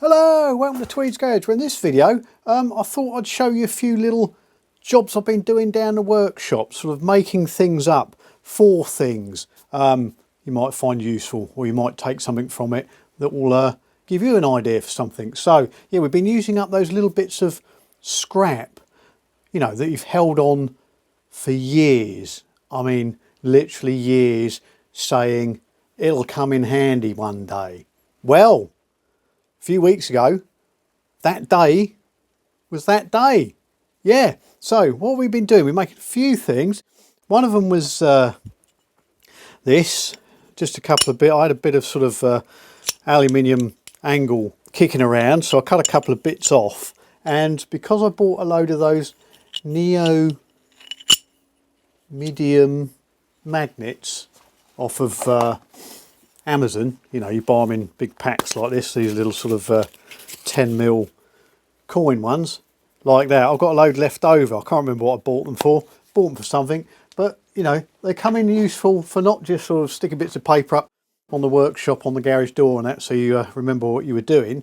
Hello, welcome to Tweed's Garage. Well, in this video, I thought I'd show you a few little jobs I've been doing down the workshop, sort of making things up for things you might find useful, or you might take something from it that will give you an idea for something. So yeah, we've been using up those little bits of scrap, you know, that you've held on for years. I mean, literally years, saying it'll come in handy one day. Well, a few weeks ago, that day was that day. Yeah, so what we've been doing, we're making a few things. One of them was this, just a couple of bits. I had a bit of sort of aluminium angle kicking around, so I cut a couple of bits off. And because I bought a load of those neo medium magnets off of Amazon, you know, you buy them in big packs like this, these little sort of 10mm coin ones like that. I've got a load left over. I can't remember what I bought them for. Bought them for something, but you know, they come in useful for not just sort of sticking bits of paper up on the workshop, on the garage door and that, so you remember what you were doing,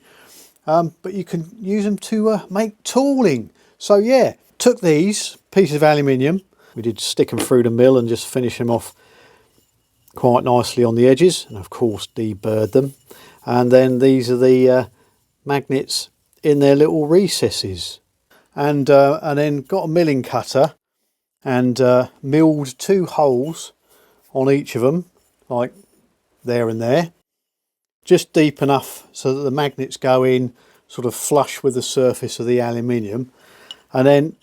but you can use them to make tooling. So yeah, took these pieces of aluminium, we did stick them through the mill and just finish them off quite nicely on the edges, and of course deburred them. And then these are the magnets in their little recesses, and then got a milling cutter and milled 2 holes on each of them, like there and there, just deep enough so that the magnets go in sort of flush with the surface of the aluminium. And then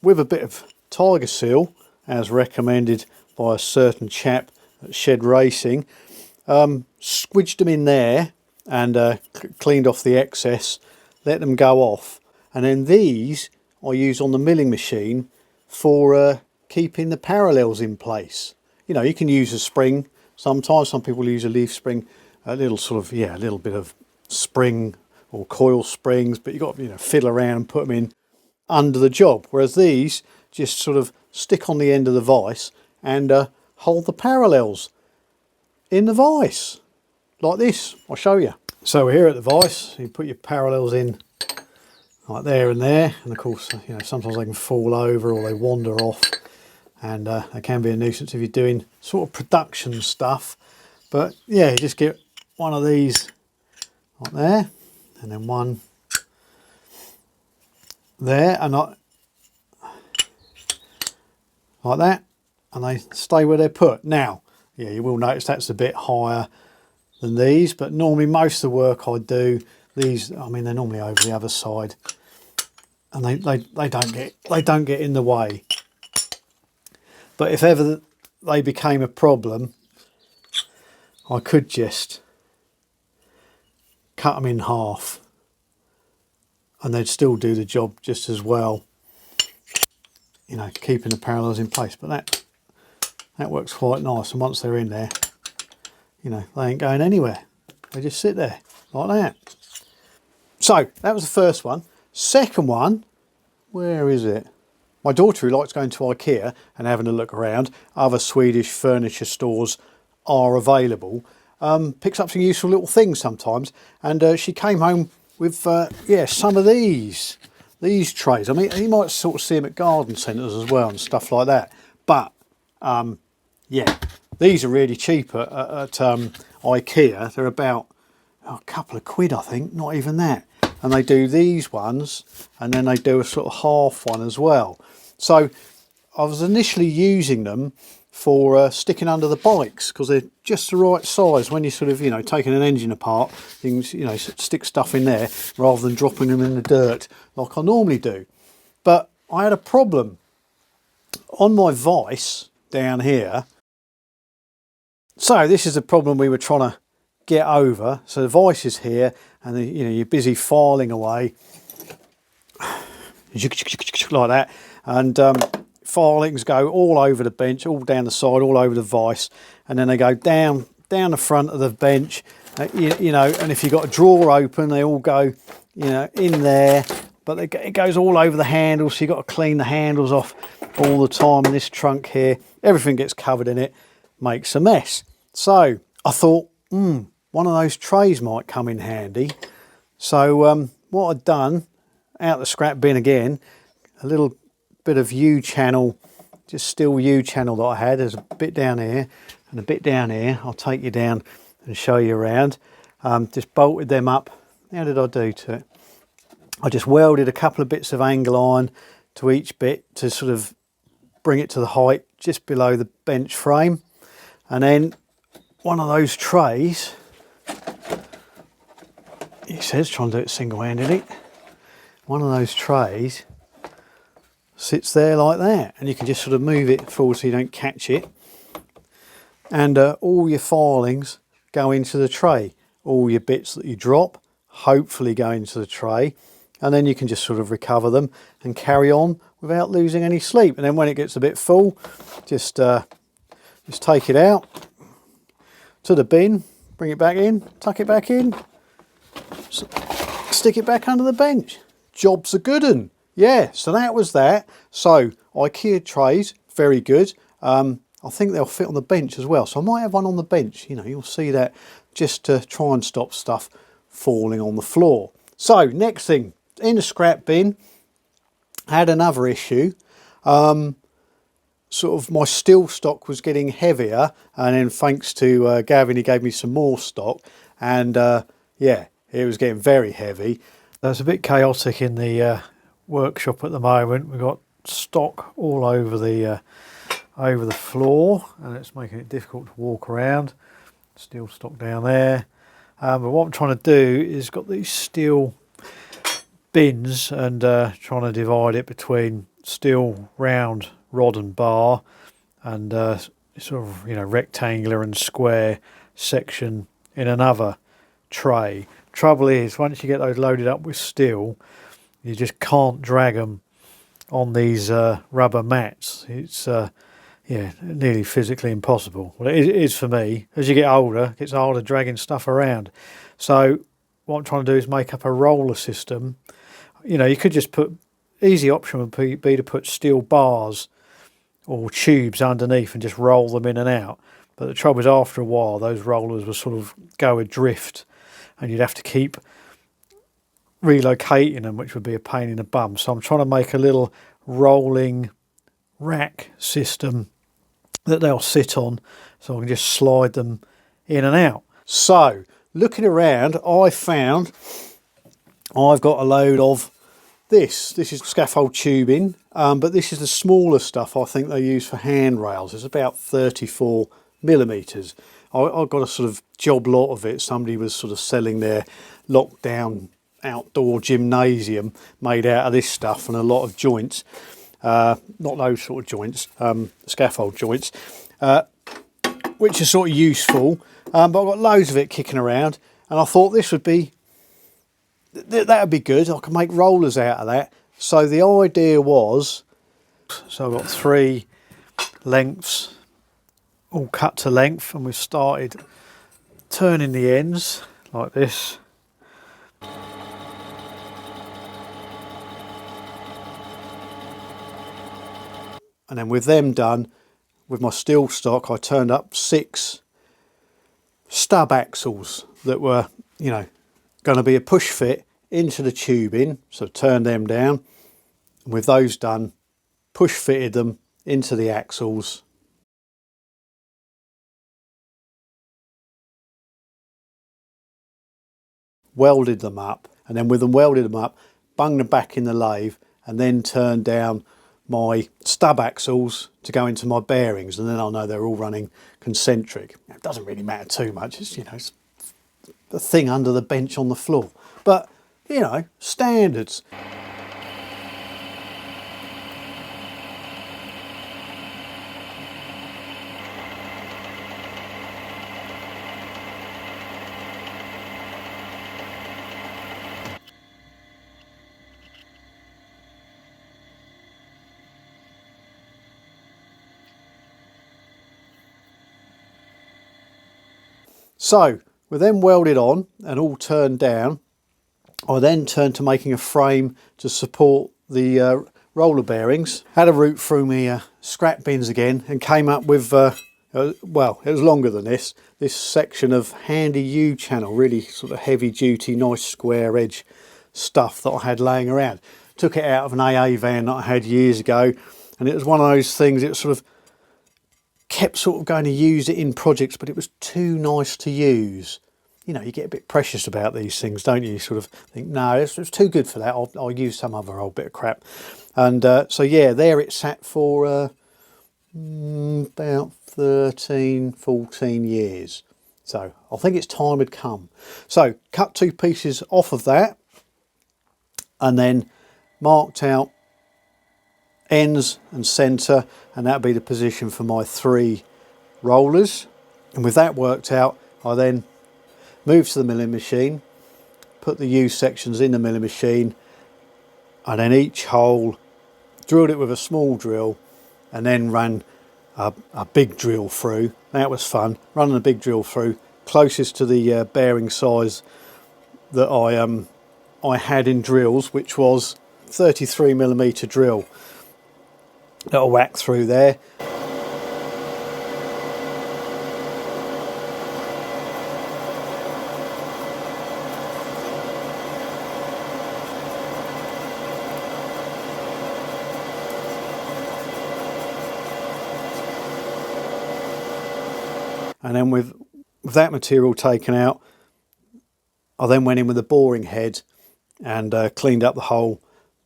with a bit of tiger seal, as recommended by a certain chap at Shed Racing, squidged them in there and cleaned off the excess, let them go off. And then these I use on the milling machine for keeping the parallels in place. You know, you can use a spring sometimes. Some people use a leaf spring, a little sort of, yeah, a little bit of spring or coil springs, but you've got to, you know, fiddle around and put them in under the job. Whereas these just sort of stick on the end of the vise and hold the parallels in the vise like this. I'll show you. So we're here at the vise. You put your parallels in like there and there, and of course, you know, sometimes they can fall over or they wander off, and they can be a nuisance if you're doing sort of production stuff. But yeah, you just get one of these like there, and then one there, and like that, and they stay where they're put. Now, yeah, you will notice that's a bit higher than these, but normally most of the work I do, these, I mean, they're normally over the other side, and they don't get in the way. But if ever they became a problem, I could just cut them in half and they'd still do the job just as well, you know, keeping the parallels in place. But that works quite nice, and once they're in there, you know, they ain't going anywhere. They just sit there like that. So that was the first one. Second one, where is it? My daughter, who likes going to IKEA and having a look around, other Swedish furniture stores are available, picks up some useful little things sometimes, and she came home with yeah, some of these trays. I mean, you might sort of see them at garden centres as well and stuff like that, but yeah, these are really cheap at IKEA. They're about a couple of quid, I think, not even that. And they do these ones, and then they do a sort of half one as well. So I was initially using them for sticking under the bikes, because they're just the right size when you're sort of, you know, taking an engine apart, things, you know, stick stuff in there rather than dropping them in the dirt like I normally do. But I had a problem on my vise down here. So this is the problem we were trying to get over. So the vise is here, and the, you know, you're busy filing away like that, and filings go all over the bench, all down the side, all over the vise, and then they go down the front of the bench, you know, and if you've got a drawer open, they all go, you know, in there, but it goes all over the handles, so you've got to clean the handles off all the time. And this trunk here, everything gets covered in it, makes a mess. So I thought, one of those trays might come in handy. So what I'd done, out the scrap bin again, a little bit of U-channel, just steel U-channel that I had. There's a bit down here and a bit down here. I'll take you down and show you around. Just bolted them up. How did I do to it? I just welded a couple of bits of angle iron to each bit to sort of bring it to the height just below the bench frame. And then one of those trays, he says, trying to do it single-handedly, one of those trays sits there like that, and you can just sort of move it forward so you don't catch it. And all your filings go into the tray. All your bits that you drop hopefully go into the tray, and then you can just sort of recover them and carry on without losing any sleep. And then when it gets a bit full, just take it out to the bin, bring it back in, tuck it back in, stick it back under the bench. Job's a good un. Yeah, so that was that. So IKEA trays, very good. I think they'll fit on the bench as well. So I might have one on the bench. You know, you'll see that, just to try and stop stuff falling on the floor. So next thing, in the scrap bin, had another issue. Sort of my steel stock was getting heavier, and then thanks to Gavin, he gave me some more stock, and yeah, it was getting very heavy. It's a bit chaotic in the workshop at the moment. We've got stock all over the floor, and it's making it difficult to walk around. Steel stock down there. But what I'm trying to do is got these steel bins, and trying to divide it between steel round rod and bar, and sort of, you know, rectangular and square section in another tray. Trouble is, once you get those loaded up with steel, you just can't drag them on these rubber mats. It's yeah, nearly physically impossible. Well, it is for me. As you get older, it gets harder dragging stuff around. So what I'm trying to do is make up a roller system. You know, you could just put, easy option would be to put steel bars or tubes underneath and just roll them in and out. But the trouble is, after a while, those rollers will sort of go adrift, and you'd have to keep relocating them, which would be a pain in the bum. So I'm trying to make a little rolling rack system that they'll sit on, so I can just slide them in and out. So looking around, I found I've got a load of this. This is scaffold tubing, but this is the smaller stuff I think they use for handrails. It's about 34 millimeters. I got a sort of job lot of it. Somebody was sort of selling their lockdown outdoor gymnasium made out of this stuff, and a lot of joints. Not those sort of joints, scaffold joints, which are sort of useful, but I've got loads of it kicking around, and I thought this would be, that would be good. I can make rollers out of that. So the idea was, so I've got 3 lengths all cut to length, and we've started turning the ends like this. And then with them done, with my steel stock, I turned up 6 stub axles that were, you know, going to be a push fit into the tubing. So turned them down, and with those done, push fitted them into the axles. Welded them up, and then with them welded them up, bung them back in the lathe, and then turned down my stub axles to go into my bearings, and then I'll know they're all running concentric. It doesn't really matter too much. It's, you know, it's the thing under the bench on the floor, but you know, standards. So with them welded on and all turned down, I then turned to making a frame to support the roller bearings. Had a route through my scrap bins again, and came up with Well, it was longer than this. This section of handy U-channel, really sort of heavy duty, nice square edge stuff that I had laying around. Took it out of an AA van that I had years ago, and it was one of those things, it sort of kept sort of going to use it in projects, but it was too nice to use. You know, you get a bit precious about these things, don't you? You sort of think, no, it's too good for that. I'll use some other old bit of crap. And so yeah, there it sat for about 13, 14 years. So I think its time had come. So cut 2 pieces off of that, and then marked out ends and centre, and that'll be the position for my 3 rollers. And with that worked out, I then moved to the milling machine, put the U sections in the milling machine, and then each hole drilled it with a small drill, and then ran a big drill through. That was fun, running a big drill through closest to the bearing size that I had in drills, which was 33mm drill that I whacked through there. And then with that material taken out, I then went in with a boring head and cleaned up the hole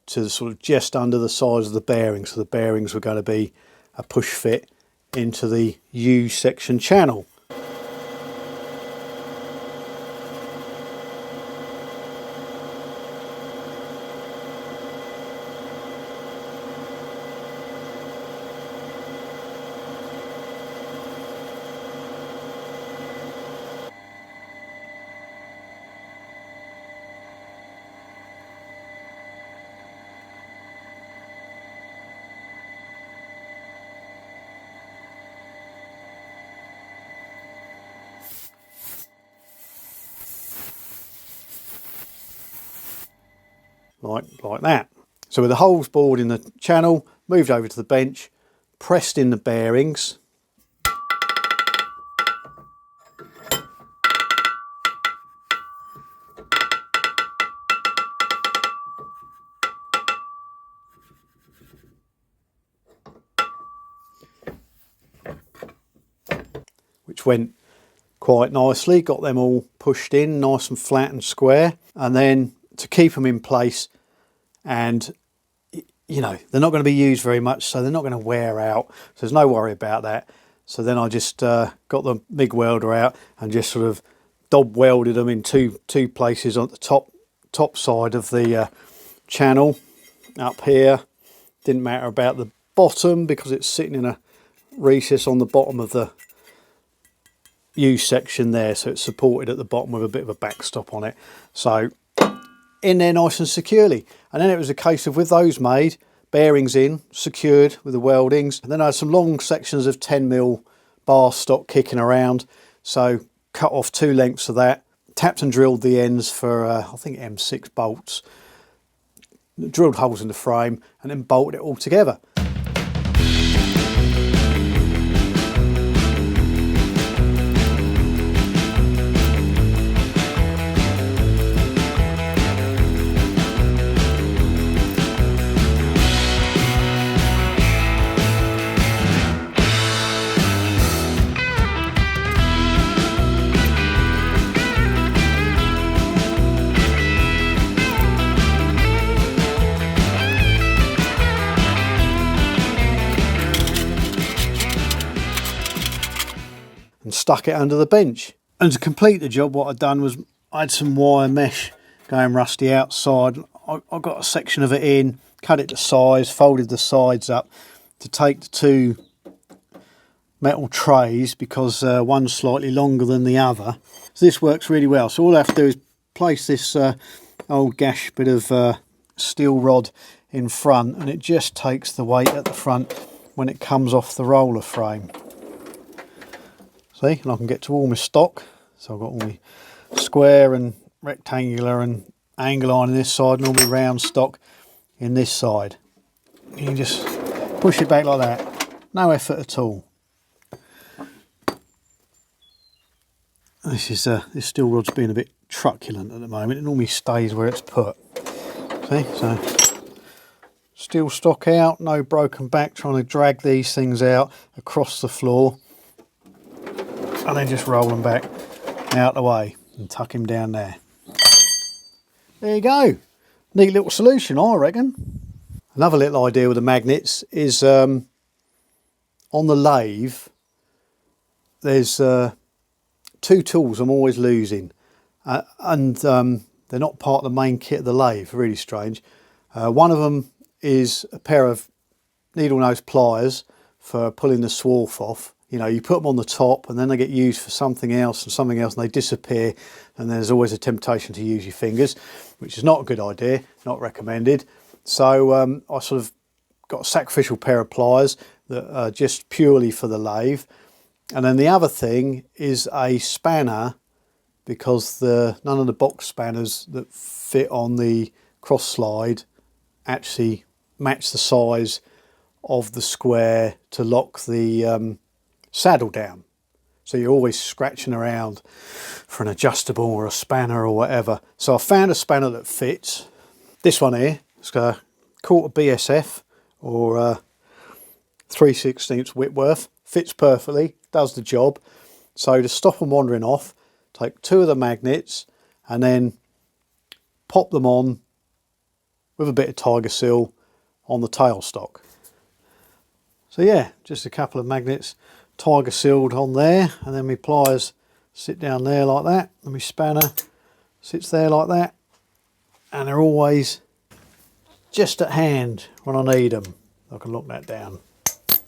to sort of just under the size of the bearings. So the bearings were going to be a push fit into the U section channel. Like that. So with the holes bored in the channel, moved over to the bench, pressed in the bearings, which went quite nicely, got them all pushed in nice and flat and square. And then to keep them in place, and you know, they're not going to be used very much, so they're not going to wear out, so there's no worry about that. So then I just got the MIG welder out and just sort of dob welded them in two places on the top side of the channel up here. Didn't matter about the bottom because it's sitting in a recess on the bottom of the U section there, so it's supported at the bottom with a bit of a backstop on it. So in there nice and securely. And then it was a case of, with those made, bearings in, secured with the weldings. And then I had some long sections of 10mm bar stock kicking around, so cut off 2 lengths of that, tapped and drilled the ends for I think M6 bolts, drilled holes in the frame, and then bolted it all together. And stuck it under the bench. And to complete the job, what I'd done was I had some wire mesh going rusty outside. I got a section of it in, cut it to size, folded the sides up to take the 2 metal trays, because one's slightly longer than the other. So this works really well. So all I have to do is place this old gash bit of steel rod in front, and it just takes the weight at the front when it comes off the roller frame. See, and I can get to all my stock. So I've got all my square and rectangular and angle iron in this side, and all my round stock in this side. You can just push it back like that. No effort at all. This steel rod's being a bit truculent at the moment. It normally stays where it's put. See, so steel stock out, no broken back, trying to drag these things out across the floor and then just roll them back out the way and tuck him down there. There you go. Neat little solution, I reckon. Another little idea with the magnets is on the lathe, there's two tools I'm always losing, and they're not part of the main kit of the lathe. Really strange. One of them is a pair of needle nose pliers for pulling the swarf off. You know, you put them on the top and then they get used for something else and they disappear, and there's always a temptation to use your fingers, which is not a good idea, not recommended. So I sort of got a sacrificial pair of pliers that are just purely for the lathe. And then the other thing is a spanner, because none of the box spanners that fit on the cross slide actually match the size of the square to lock the saddle down. So you're always scratching around for an adjustable or a spanner or whatever. So I found a spanner that fits. This one here, it's got a quarter BSF or 3/16 Whitworth. Fits perfectly, does the job. So to stop them wandering off, take two of the magnets and then pop them on with a bit of Tiger seal on the tailstock. So yeah, just a couple of magnets Tiger sealed on there, and then my pliers sit down there like that, and my spanner sits there like that, and they're always just at hand when I need them. I can lock that down,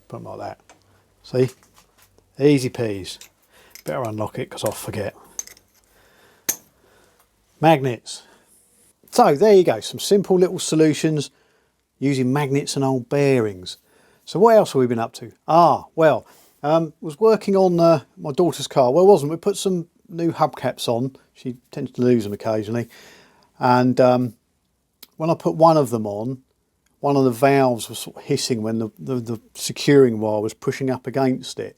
put them like that. See, easy peas. Better unlock it because I'll forget. Magnets. So there you go, some simple little solutions using magnets and old bearings. So what else have we been up to? Well, was working on my daughter's car. Well, it wasn't. We put some new hubcaps on. She tends to lose them occasionally. And when I put one of them on, one of the valves was sort of hissing when the securing wire was pushing up against it.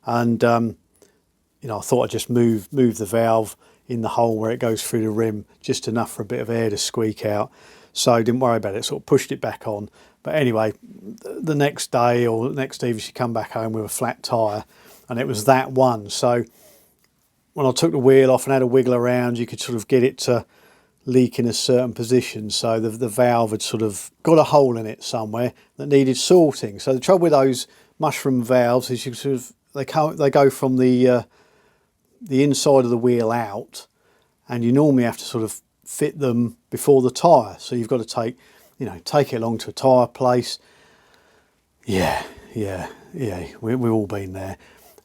And, you know, I thought I'd just move the valve in the hole where it goes through the rim, just enough for a bit of air to squeak out. So I didn't worry about it, sort of pushed it back on. But anyway, the next day or the next eve, she come back home with a flat tyre, and it was that one. So when I took the wheel off and had a wiggle around, you could sort of get it to leak in a certain position. So the valve had sort of got a hole in it somewhere that needed sorting. So the trouble with those mushroom valves is you sort of they go from the inside of the wheel out, and you normally have to sort of fit them before the tyre. So you've got to take it along to a tyre place. Yeah, we've all been there.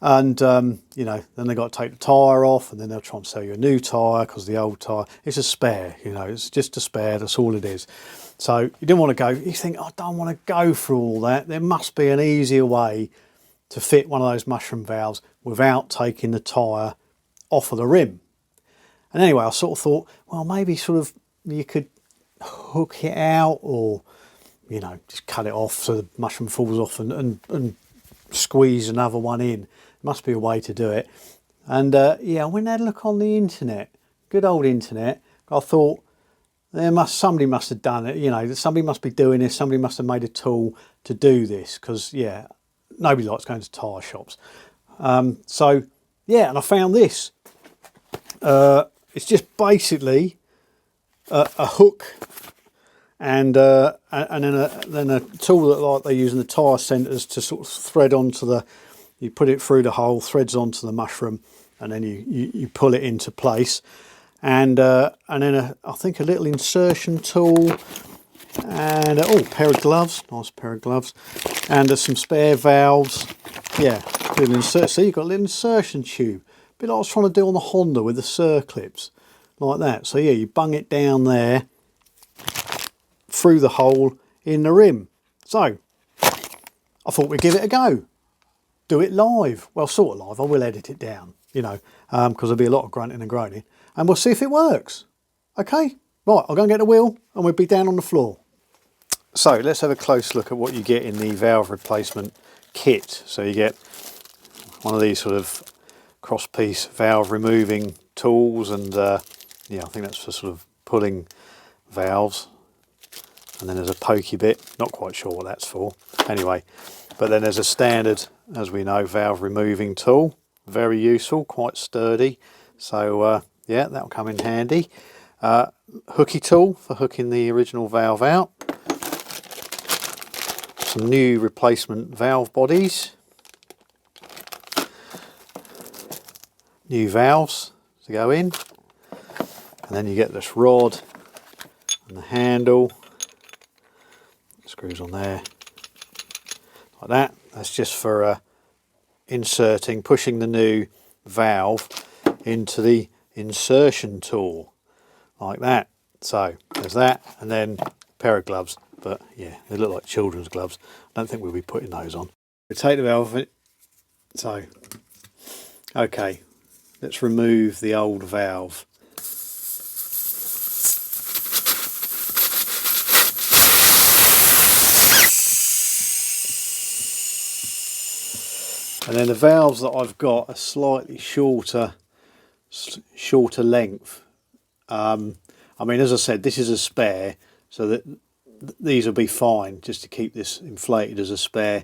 And, you know, then they've got to take the tyre off, and then they'll try and sell you a new tyre because the old tyre, it's a spare, you know, it's just a spare, that's all it is. So you didn't want to go, you think, I don't want to go through all that. There must be an easier way to fit one of those mushroom valves without taking the tyre off of the rim. And anyway, I sort of thought, well, maybe sort of you could hook it out, or, you know, just cut it off so the mushroom falls off and squeeze another one in. Must be a way to do it. And yeah, I went and had a look on the internet, good old internet. I thought somebody must have done it, you know, somebody must be doing this, somebody must have made a tool to do this, because yeah, nobody likes going to tyre shops. So yeah, and I found this. It's just basically a hook and then a tool that like they use in the tyre centres to sort of thread onto you put it through the hole, threads onto the mushroom, and then you pull it into place. And then I think a little insertion tool, and a pair of gloves, nice pair of gloves, and some spare valves. Yeah, little insert. So you've got a little insertion tube, a bit like I was trying to do on the Honda with the circlips, like that. So yeah, you bung it down there through the hole in the rim. So I thought we'd give it a go, do it live. Well, sort of live. I will edit it down, you know, because there'll be a lot of grunting and groaning, and we'll see if it works. Okay, right, I'll go and get the wheel and we'll be down on the floor. So let's have a close look at what you get in the valve replacement kit. So you get one of these sort of cross piece valve removing tools, and yeah, I think that's for sort of pulling valves. And then there's a pokey bit, not quite sure what that's for. Anyway, but then there's a standard, as we know, valve removing tool. Very useful, quite sturdy. So yeah, that'll come in handy. Hooky tool for hooking the original valve out. Some new replacement valve bodies. New valves to go in. And then you get this rod and the handle. Screws on there like that. That's just for inserting, pushing the new valve into the insertion tool like that. So there's that, and then a pair of gloves, but yeah, they look like children's gloves. I don't think we'll be putting those on. We take the valve. So okay, let's remove the old valve. And then the valves that I've got are slightly shorter length. I mean, as I said, this is a spare, so that these will be fine just to keep this inflated as a spare.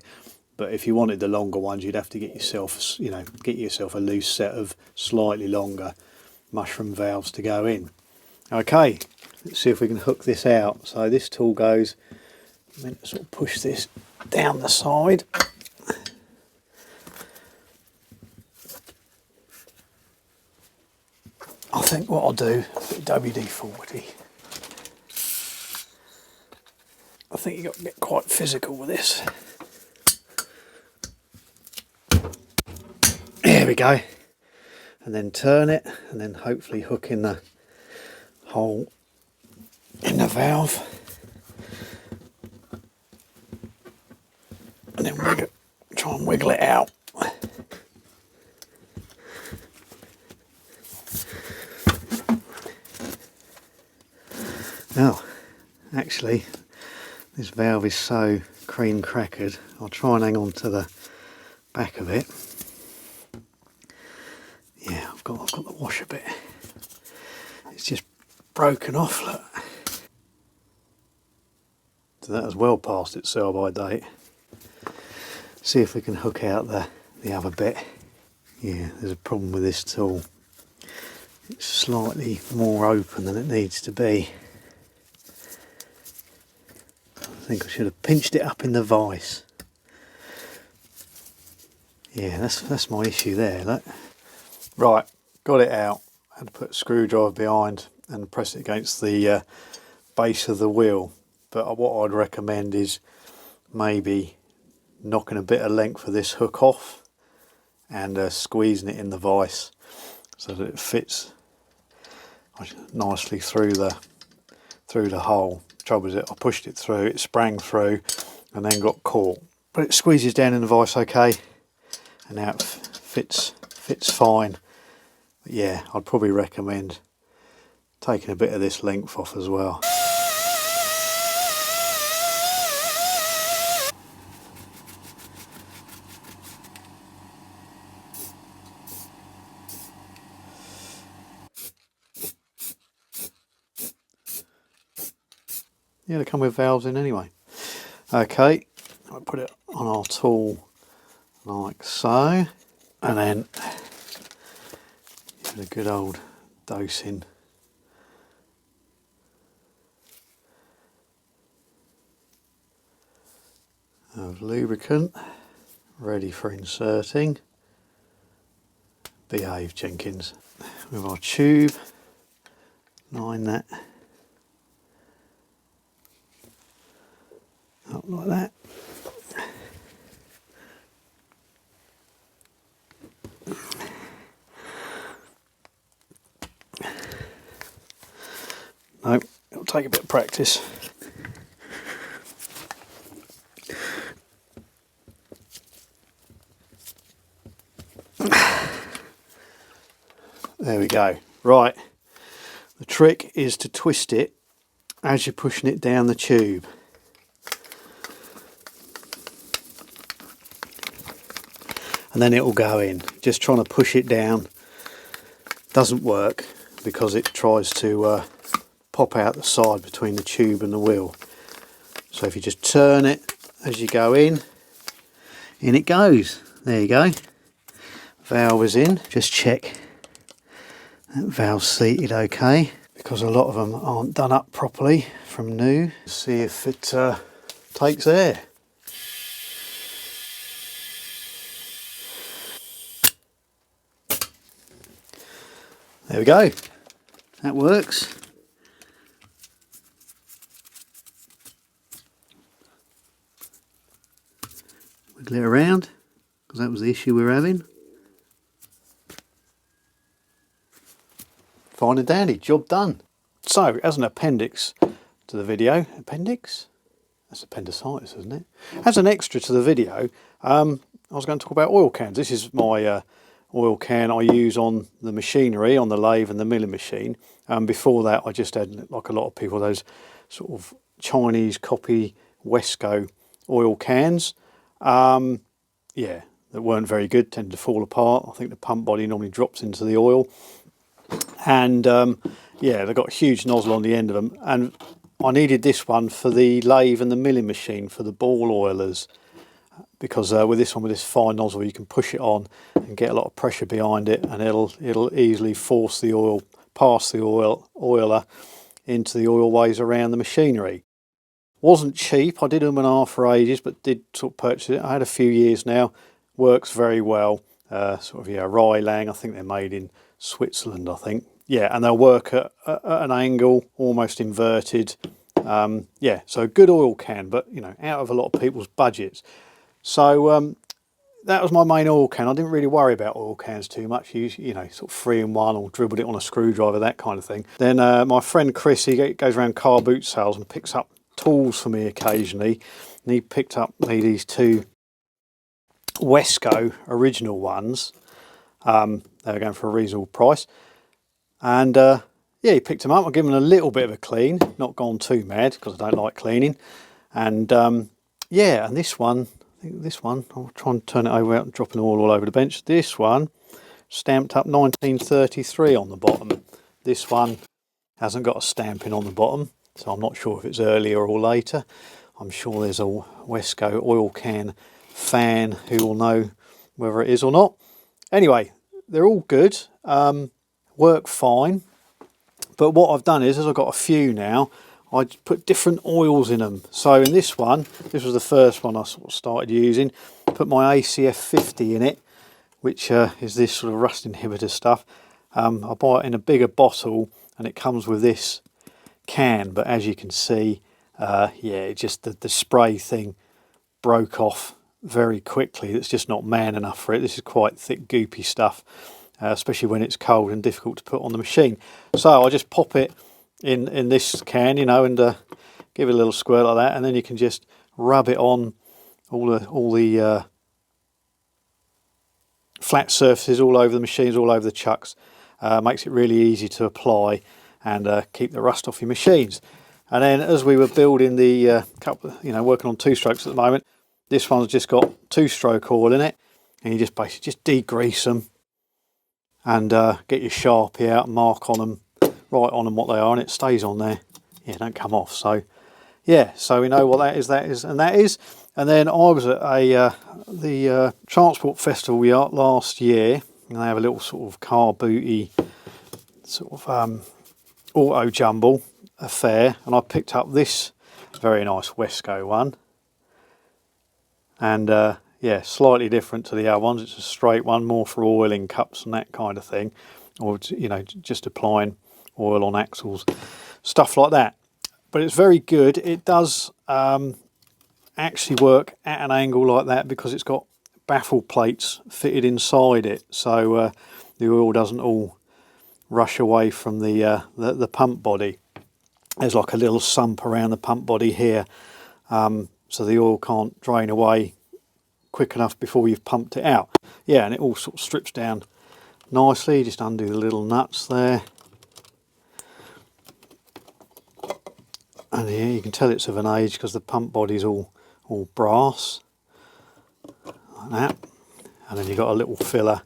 But if you wanted the longer ones, you'd have to get yourself, get yourself a loose set of slightly longer mushroom valves to go in. Okay, let's see if we can hook this out. So this tool goes, I'm meant to sort of push this down the side. I think what I'll do, WD-40. I think you've got to get quite physical with this. There we go. And then turn it, and then hopefully hook in the hole in the valve. And then try and wiggle it out. Now, actually, this valve is so cream crackered, I'll try and hang on to the back of it. Yeah, I've got the washer bit. It's just broken off, look. So that is well past its sell by date. See if we can hook out the other bit. Yeah, there's a problem with this tool. It's slightly more open than it needs to be. I think I should have pinched it up in the vise. Yeah, that's my issue there, look. Right, got it out. Had to put a screwdriver behind and press it against the base of the wheel. But what I'd recommend is maybe knocking a bit of length of this hook off and squeezing it in the vise so that it fits nicely through the hole. Trouble is, I pushed it through, it sprang through and then got caught. But it squeezes down in the vise okay, and now it fits fine. But yeah, I'd probably recommend taking a bit of this length off as well. Yeah, they come with valves in anyway. Okay, I'll put it on our tool like so, and then give it a good old dosing. Of lubricant, ready for inserting. Behave, Jenkins. With our tube, line that up like that. No, it'll take a bit of practice. There we go. Right, the trick is to twist it as you're pushing it down the tube. And and then it will go in. Just trying to push it down doesn't work because it tries to pop out the side between the tube and the wheel. So if you just turn it as you go in it goes. There you go. Valve is in. Just check that valve's seated okay, because a lot of them aren't done up properly from new. See if it takes air. There we go. That works. Wiggle it around, because that was the issue we were having. Fine and dandy, job done. So, as an appendix to the video, appendix? That's appendicitis, isn't it? As an extra to the video, I was going to talk about oil cans. This is my oil can I use on the machinery, on the lathe and the milling machine. Before that, I just had, like a lot of people, those sort of Chinese copy Wesco oil cans. Yeah, that weren't very good, tended to fall apart. I think the pump body normally drops into the oil. And yeah, they've got a huge nozzle on the end of them. And I needed this one for the lathe and the milling machine, for the ball oilers. Because with this one, with this fine nozzle, you can push it on and get a lot of pressure behind it, and it'll easily force the oil past the oiler into the oil ways around the machinery. Wasn't cheap. I did them and a half for ages, but did sort of purchase it. I had a few years now. Works very well. Sort of, yeah, Rylang. I think they're made in Switzerland, I think. Yeah, and they'll work at an angle, almost inverted. Yeah, so good oil can, but you know, out of a lot of people's budgets. So that was my main oil can. I didn't really worry about oil cans too much. You know, sort of 3-in-1, or dribbled it on a screwdriver, that kind of thing. Then my friend Chris, he goes around car boot sales and picks up tools for me occasionally, and he picked up me these two Wesco original ones. They were going for a reasonable price, and yeah, he picked them up. I give them a little bit of a clean, not gone too mad because I don't like cleaning. And yeah, and this one, I think this one, I'll try and turn it over without dropping all over the bench. This one stamped up 1933 on the bottom. This one hasn't got a stamping on the bottom, so I'm not sure if it's earlier or later. I'm sure there's a Wesco oil can fan who will know whether it is or not. Anyway, they're all good, work fine. But what I've done is, as I've got a few now, I put different oils in them. So in this one, this was the first one I sort of started using, put my ACF 50 in it, which is this sort of rust inhibitor stuff. I buy it in a bigger bottle, and it comes with this can, but as you can see, yeah, it just the spray thing broke off very quickly. It's just not man enough for it. This is quite thick, goopy stuff, especially when it's cold and difficult to put on the machine. So I just pop it in this can, you know, and give it a little squirt like that, and then you can just rub it on all the flat surfaces all over the machines, all over the chucks. Makes it really easy to apply and keep the rust off your machines. And then as we were building the couple, you know, working on 2-strokes at the moment, this one's just got 2-stroke oil in it, and you just basically just degrease them and get your Sharpie out and mark on them, right on them what they are, and it stays on there. Yeah, don't come off. So yeah, so we know what that is, and that is. And then I was at the Transport Festival last year, and they have a little sort of car booty sort of auto jumble affair, and I picked up this very nice Wesco one. And yeah, slightly different to the other ones. It's a straight one, more for oiling cups and that kind of thing, or you know, just applying oil on axles, stuff like that. But it's very good. It does actually work at an angle like that because it's got baffle plates fitted inside it, so the oil doesn't all rush away from the pump body. There's like a little sump around the pump body here, so the oil can't drain away quick enough before you've pumped it out. Yeah, and it all sort of strips down nicely. Just undo the little nuts there, and yeah, you can tell it's of an age because the pump body's all brass like that. and then you've got a little filler,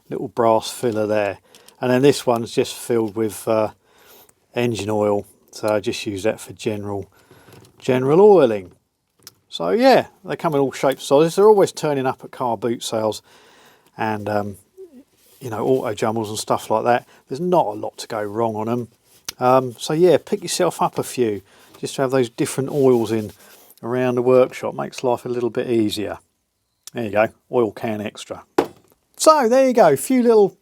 little brass filler there. And then this one's just filled with engine oil, so I just use that for general oiling. So yeah, they come in all shapes and sizes. They're always turning up at car boot sales and you know, auto jumbles and stuff like that. There's not a lot to go wrong on them. So yeah, pick yourself up a few just to have those different oils in around the workshop. Makes life a little bit easier. There you go, oil can extra. So there you go, a few little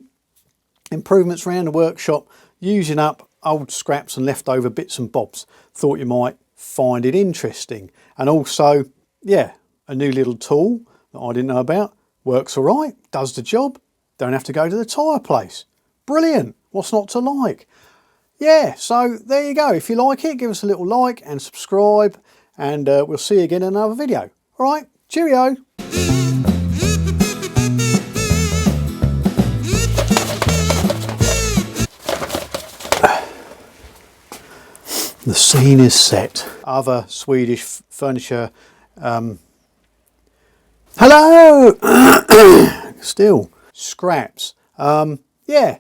improvements around the workshop using up old scraps and leftover bits and bobs. Thought you might find it interesting. And also, yeah, a new little tool that I didn't know about. Works all right, does the job. Don't have to go to the tyre place. Brilliant, what's not to like? Yeah, so there you go. If you like it, give us a little like and subscribe, and we'll see you again in another video. All right, cheerio. The scene is set. Other Swedish furniture. Hello! Still, scraps. Yeah.